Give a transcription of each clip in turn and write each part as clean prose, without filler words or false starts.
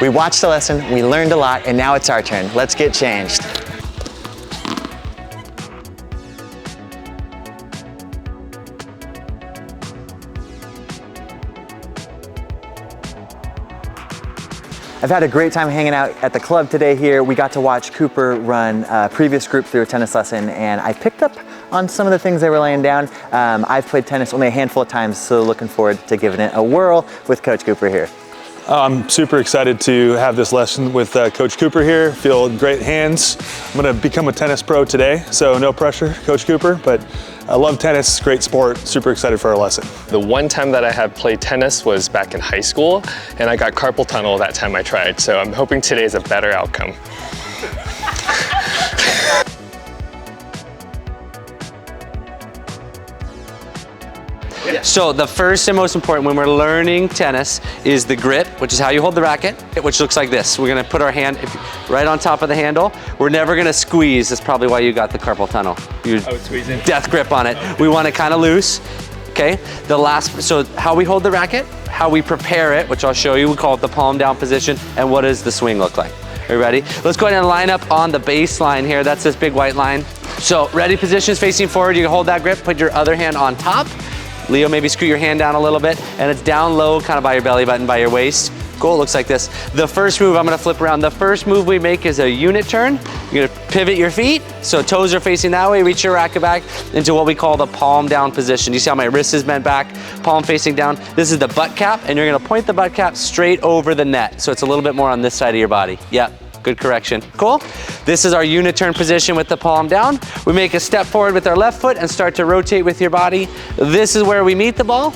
We watched the lesson, we learned a lot, and now it's our turn. Let's get changed. I've had a great time hanging out at the club today here. We got to watch Cooper run a previous group through a tennis lesson, and I picked up on some of the things they were laying down. I've played tennis only a handful of times, so looking forward to giving it a whirl with Coach Cooper here. I'm super excited to have this lesson with Coach Cooper here. Feel great hands. I'm gonna become a tennis pro today, so no pressure, Coach Cooper, but I love tennis, great sport, super excited for our lesson. The one time that I have played tennis was back in high school, and I got carpal tunnel that time I tried, so I'm hoping today is a better outcome. So the first and most important when we're learning tennis is the grip, which is how you hold the racket, which looks like this. We're gonna put our hand right on top of the handle. We're never gonna squeeze. That's probably why you got the carpal tunnel. You squeezing. Death grip on it. We want it kind of loose, okay? So how we hold the racket, how we prepare it, which I'll show you, we call it the palm down position, and what does the swing look like? Are you ready? Let's go ahead and line up on the baseline here. That's this big white line. So ready positions facing forward. You can hold that grip, put your other hand on top. Leo, maybe scoot your hand down a little bit, and it's down low, kind of by your belly button, by your waist. Cool, it looks like this. The first move, I'm gonna flip around. The first move we make is a unit turn. You're gonna pivot your feet, so toes are facing that way, reach your racket back into what we call the palm down position. You see how my wrist is bent back, palm facing down? This is the butt cap, and you're gonna point the butt cap straight over the net, so it's a little bit more on this side of your body. Yep. Good correction. Cool. This is our unit turn position with the palm down. We make a step forward with our left foot and start to rotate with your body. This is where we meet the ball.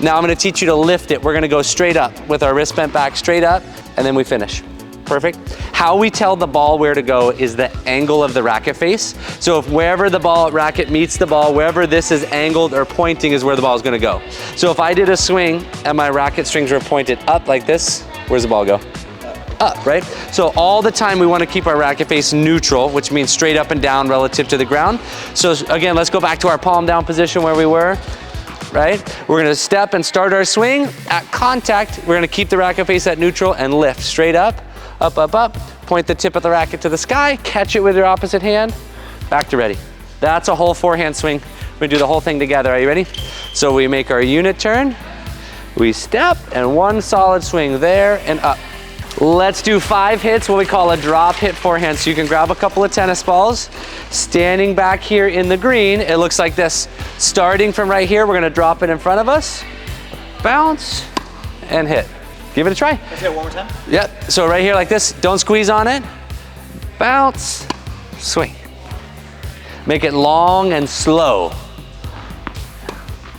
Now I'm going to teach you to lift it. We're going to go straight up with our wrist bent back, straight up, and then we finish. Perfect. How we tell the ball where to go is the angle of the racket face. So if wherever the ball racket meets the ball, wherever this is angled or pointing is where the ball is going to go. So if I did a swing and my racket strings were pointed up like this, where's the ball go? Up, right? So all the time we want to keep our racket face neutral, which means straight up and down relative to the ground. So again, let's go back to our palm down position where we were, right? We're gonna step and start our swing. At contact, we're gonna keep the racket face at neutral and lift straight up, up, up, up. Point the tip of the racket to the sky, catch it with your opposite hand, back to ready. That's a whole forehand swing. We're gonna do the whole thing together. Are you ready? So we make our unit turn, we step, and one solid swing there and up. Let's do 5 hits, what we call a drop hit forehand. So you can grab a couple of tennis balls. Standing back here in the green, it looks like this. Starting from right here, we're gonna drop it in front of us, bounce, and hit. Give it a try. Let's hit it one more time. Yep, so right here like this, don't squeeze on it. Bounce, swing. Make it long and slow.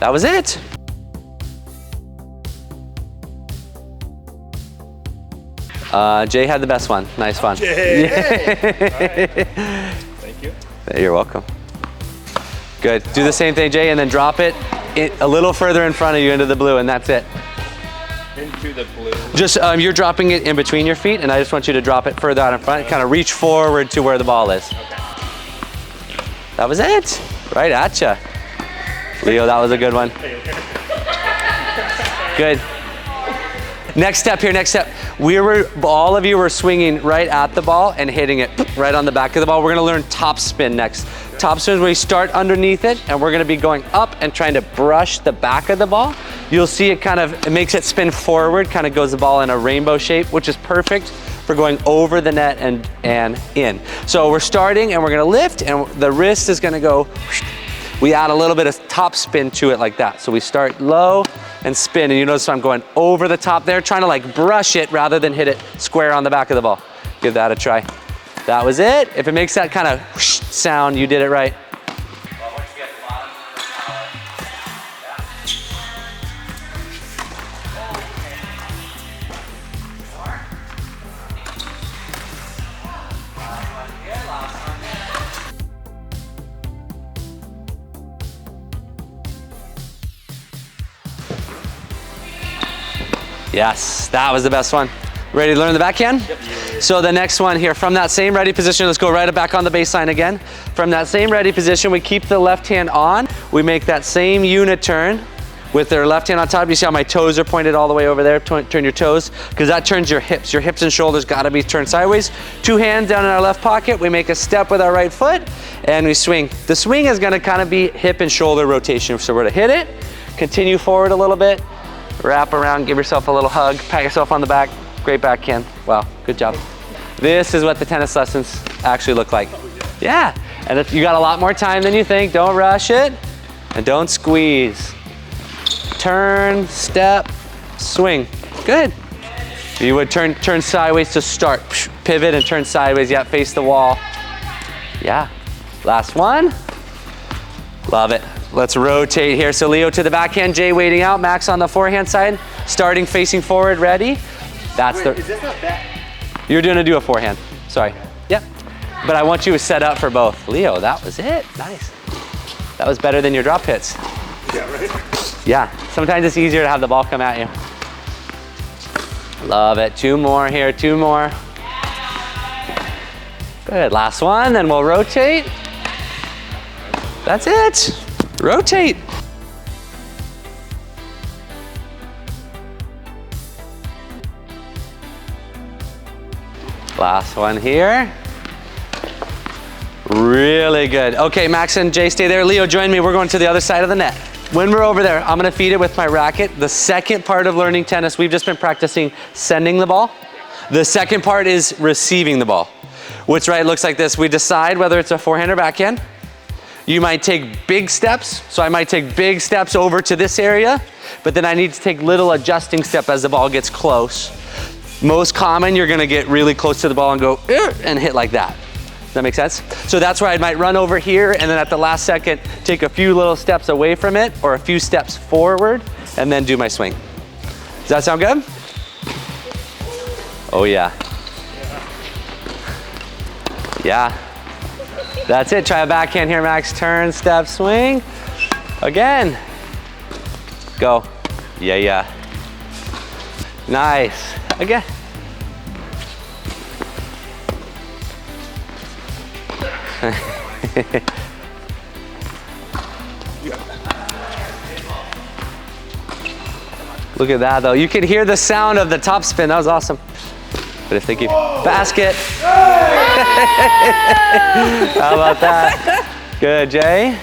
That was it. Jay had the best one. Nice fun. Yay. Right. Thank you. You're welcome. Good. Do the same thing, Jay, and then drop it a little further in front of you into the blue, and that's it. Into the blue. Just, you're dropping it in between your feet, and I just want you to drop it further out in front. Kind of reach forward to where the ball is. Okay. That was it. Right at ya. Leo, that was a good one. Good. Next step here, next step. All of you were swinging right at the ball and hitting it right on the back of the ball. We're gonna learn top spin next. Top spin is where we start underneath it, and we're gonna be going up and trying to brush the back of the ball. You'll see it makes it spin forward, kind of goes the ball in a rainbow shape, which is perfect for going over the net and in. So we're starting and we're gonna lift, and the wrist is gonna go, we add a little bit of top spin to it like that. So we start low and spin, and you notice I'm going over the top there, trying to like brush it rather than hit it square on the back of the ball. Give that a try. That was it. If it makes that kind of whoosh sound, you did it right. Yes, that was the best one. Ready to learn the backhand? Yep. So the next one here, from that same ready position, let's go right back on the baseline again. From that same ready position, we keep the left hand on. We make that same unit turn. with their left hand on top. You see how my toes are pointed all the way over there? Turn your toes, because that turns your hips. Your hips and shoulders gotta be turned sideways. 2 hands down in our left pocket. We make a step with our right foot and we swing. The swing is gonna kind of be hip and shoulder rotation. So we're gonna hit it, continue forward a little bit, wrap around, give yourself a little hug, pat yourself on the back. Great backhand. Wow, good job. This is what the tennis lessons actually look like. Yeah, and if you got a lot more time than you think, don't rush it and don't squeeze. Turn, step, swing. Good. You would turn sideways to start. Pivot and turn sideways. Yeah, face the wall. Yeah. Last one. Love it. Let's rotate here. So Leo to the backhand, Jay waiting out, Max on the forehand side, starting facing forward, ready. That's Wait, is this not back? You're gonna do a forehand. Sorry. Yep. But I want you to set up for both. Leo, that was it. Nice. That was better than your drop hits. Yeah, right? Yeah, sometimes it's easier to have the ball come at you. Love it. 2 more here, 2 more. Good, last one, then we'll rotate. That's it. Rotate. Last one here. Really good. Okay, Max and Jay, stay there. Leo, join me. We're going to the other side of the net. When we're over there, I'm gonna feed it with my racket. The second part of learning tennis, we've just been practicing sending the ball. The second part is receiving the ball, which looks like this. We decide whether it's a forehand or backhand. You might take big steps. So I might take big steps over to this area, but then I need to take little adjusting step as the ball gets close. Most common, you're gonna get really close to the ball and go, and hit like that. Does that make sense? So that's where I might run over here and then at the last second, take a few little steps away from it or a few steps forward and then do my swing. Does that sound good? Oh yeah. Yeah. That's it. Try a backhand here, Max. Turn, step, swing. Again. Go. Yeah, yeah. Nice. Again. Look at that though. You can hear the sound of the top spin. That was awesome. But if they keep basket. How about that? Good, Jay.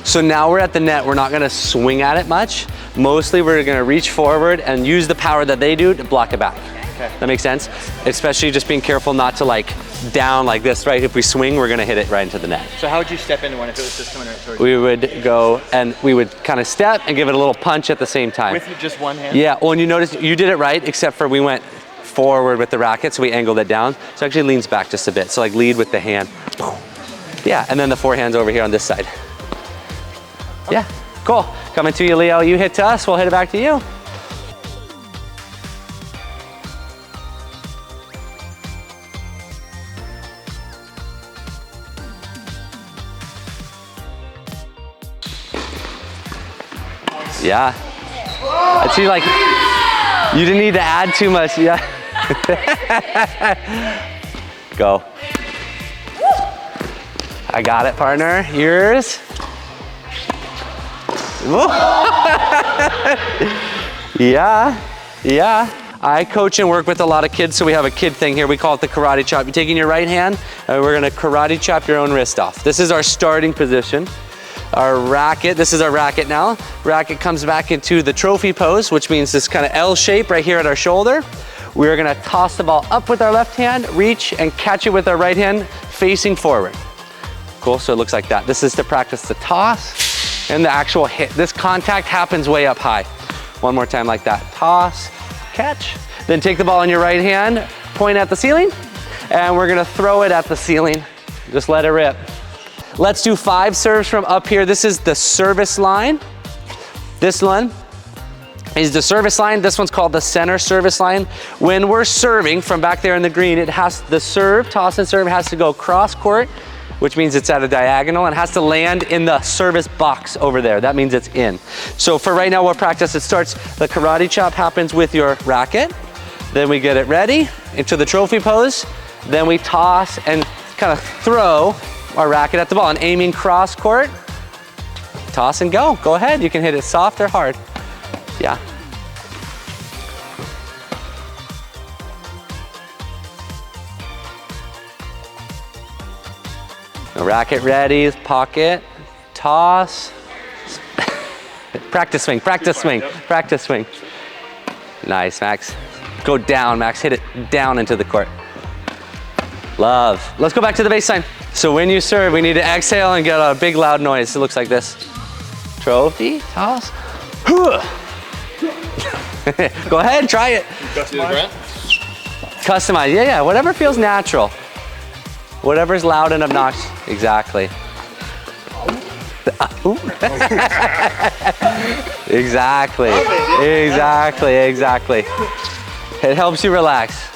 So now we're at the net. We're not gonna swing at it much. Mostly we're gonna reach forward and use the power that they do to block it back. Okay. That makes sense? Especially just being careful not to down like this, right? If we swing, we're gonna hit it right into the net. So how would you step into one if it was just coming right towards you? We would go and we would kind of step and give it a little punch at the same time. With just one hand? Yeah, well, and you notice you did it right, except for we went forward with the racket, so we angled it down. So it actually leans back just a bit. So lead with the hand. Yeah, and then the forehand's over here on this side. Yeah, cool. Coming to you, Leo. You hit to us, we'll hit it back to you. Yeah. I see you didn't need to add too much. Yeah. Go. I got it, partner. Yours. Yeah. Yeah. I coach and work with a lot of kids, so we have a kid thing here. We call it the karate chop. You're taking your right hand, and we're gonna karate chop your own wrist off. This is our starting position. Our racket, this is our racket now. Racket comes back into the trophy pose, which means this kind of L shape right here at our shoulder. We're gonna toss the ball up with our left hand, reach and catch it with our right hand facing forward. Cool, so it looks like that. This is to practice the toss and the actual hit. This contact happens way up high. One more time like that. Toss, catch. Then take the ball in your right hand, point at the ceiling, and we're gonna throw it at the ceiling. Just let it rip. Let's do 5 serves from up here. This is the service line. This one is the service line. This one's called the center service line. When we're serving from back there in the green, the serve, toss and serve has to go cross court, which means it's at a diagonal and has to land in the service box over there. That means it's in. So for right now, we'll practice. It starts, the karate chop happens with your racket. Then we get it ready into the trophy pose. Then we toss and kind of throw our racket at the ball and aiming cross court, toss and go. Go ahead, you can hit it soft or hard. Yeah. Racket ready, pocket, toss. Practice swing, practice swing, practice swing. Nice, Max. Go down, Max, hit it down into the court. Love. Let's go back to the baseline. So when you serve, we need to exhale and get a big loud noise. It looks like this. Trophy, toss. Go ahead, try it. Customize, yeah, whatever feels natural. Whatever's loud and obnoxious. Exactly. Exactly. Exactly. It helps you relax.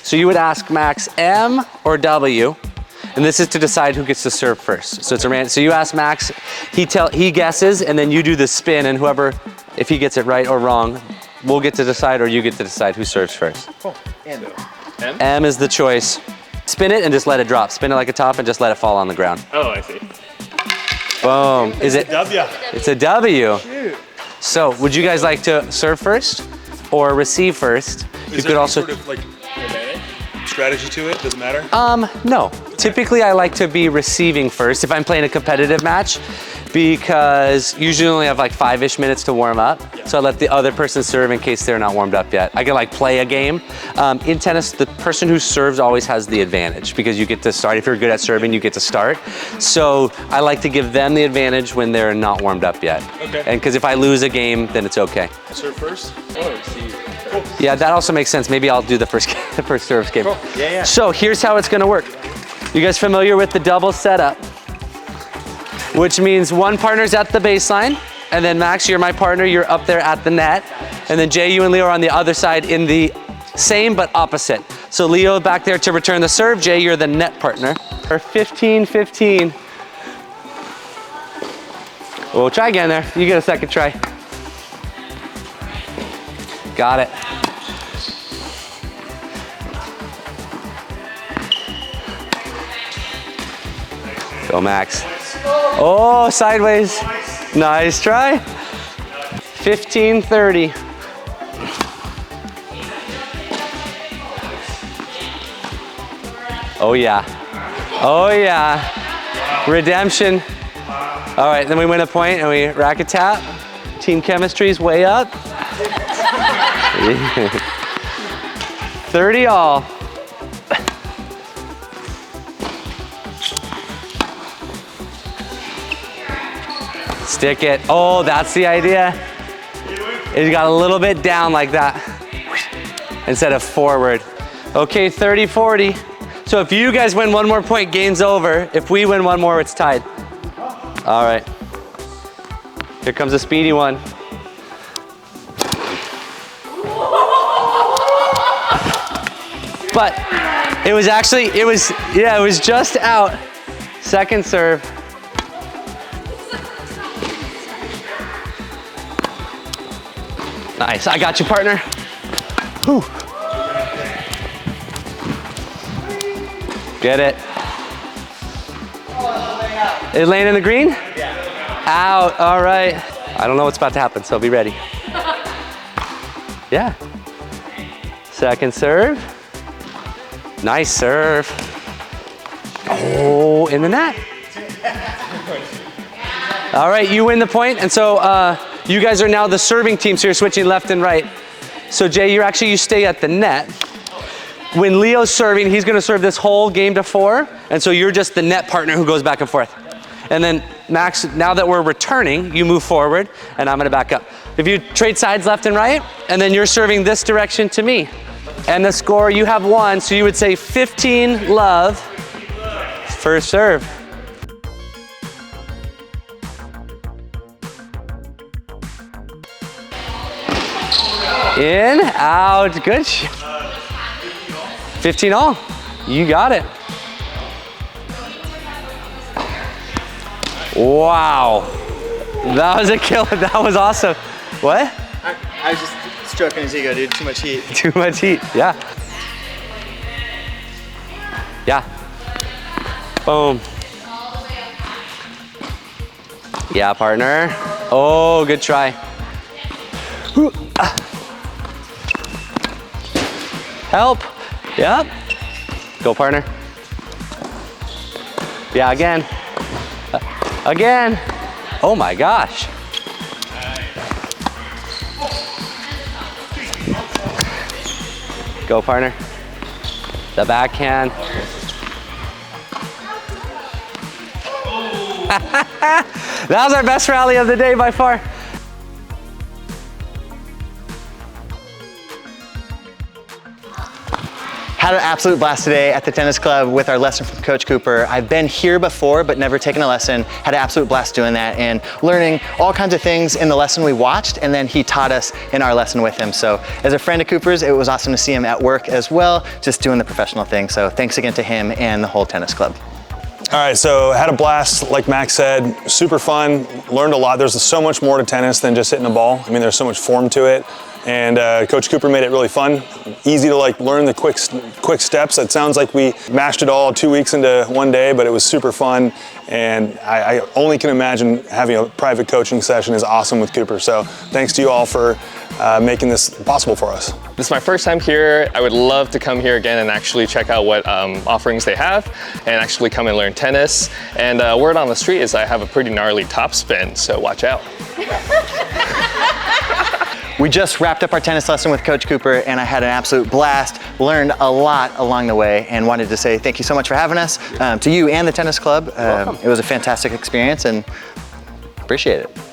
So you would ask Max M or W, and this is to decide who gets to serve first. So it's a random. So you ask Max, he guesses, and then you do the spin, and whoever, if he gets it right or wrong, we'll get to decide, or you get to decide who serves first. Cool. M. M is the choice. Spin it and just let it drop. Spin it like a top and just let it fall on the ground. Oh, I see. Boom. Is it? W. It's a W. So would you guys like to serve first or receive first? You could also. Sort of like strategy to it? Doesn't matter? No. Typically I like to be receiving first if I'm playing a competitive match, because usually I only have like 5-ish minutes to warm up. Yeah. So I let the other person serve in case they're not warmed up yet. I can like play a game. In tennis, the person who serves always has the advantage because you get to start. If you're good at serving, you get to start. So I like to give them the advantage when they're not warmed up yet. Okay. And because if I lose a game, then it's okay. Serve first? Oh, see. Cool. Yeah, that also makes sense. Maybe I'll do the first service game. Cool. Yeah. So here's how it's gonna work. You guys familiar with the double setup? Which means one partner's at the baseline, and then Max, you're my partner, you're up there at the net. And then Jay, you and Leo are on the other side in the same but opposite. So Leo back there to return the serve, Jay, you're the net partner. Or 15-15. We'll try again there. You get a second try. Got it. Go, Max. Oh, sideways. Nice try. 15-30. Oh, yeah. Oh, yeah. Redemption. All right, then we win a point and we racket tap. Team chemistry's way up. 30 all. Stick it. Oh, that's the idea. It got a little bit down like that instead of forward. Okay, 30-40. So if you guys win one more point, game's over. If we win one more, it's tied. All right. Here comes a speedy one. But it was actually, it was just out. Second serve. Nice, I got you, partner. Whew. Get it. Is it laying in the green? Yeah. Out, all right. I don't know what's about to happen, so be ready. Yeah. Second serve. Nice serve. Oh, in the net. All right, you win the point, and so you guys are now the serving team, so you're switching left and right. So Jay, you stay at the net. When Leo's serving, he's gonna serve this whole game to 4, and so you're just the net partner who goes back and forth. And then Max, now that we're returning, you move forward, and I'm gonna back up. If you trade sides left and right, and then you're serving this direction to me. And the score, you have 1, so you would say 15 love, first serve. In, out, good. 15 all, you got it. Wow, that was a killer, that was awesome. What? I was just stroking his ego, dude, too much heat. Too much heat, yeah. Yeah. Boom. Yeah, partner. Oh, good try. Help. Yep. Go, partner. Yeah, again. Again. Oh my gosh. Go, partner. The backhand. That was our best rally of the day by far. Had an absolute blast today at the tennis club with our lesson from Coach Cooper. I've been here before, but never taken a lesson. Had an absolute blast doing that and learning all kinds of things in the lesson we watched, and then he taught us in our lesson with him. So as a friend of Cooper's, it was awesome to see him at work as well, just doing the professional thing. So thanks again to him and the whole tennis club. All right, so had a blast, like Max said, super fun, learned a lot. There's so much more to tennis than just hitting a ball. I mean, there's so much form to it. And Coach Cooper made it really fun, easy to like learn the quick steps. It sounds like we mashed it all 2 weeks into one day, but it was super fun. And I only can imagine having a private coaching session is awesome with Cooper. So thanks to you all for making this possible for us. This is my first time here. I would love to come here again and actually check out what offerings they have and actually come and learn tennis. And word on the street is I have a pretty gnarly topspin, so watch out. We just wrapped up our tennis lesson with Coach Cooper and I had an absolute blast, learned a lot along the way, and wanted to say thank you so much for having us, to you and the tennis club. It was a fantastic experience and appreciate it.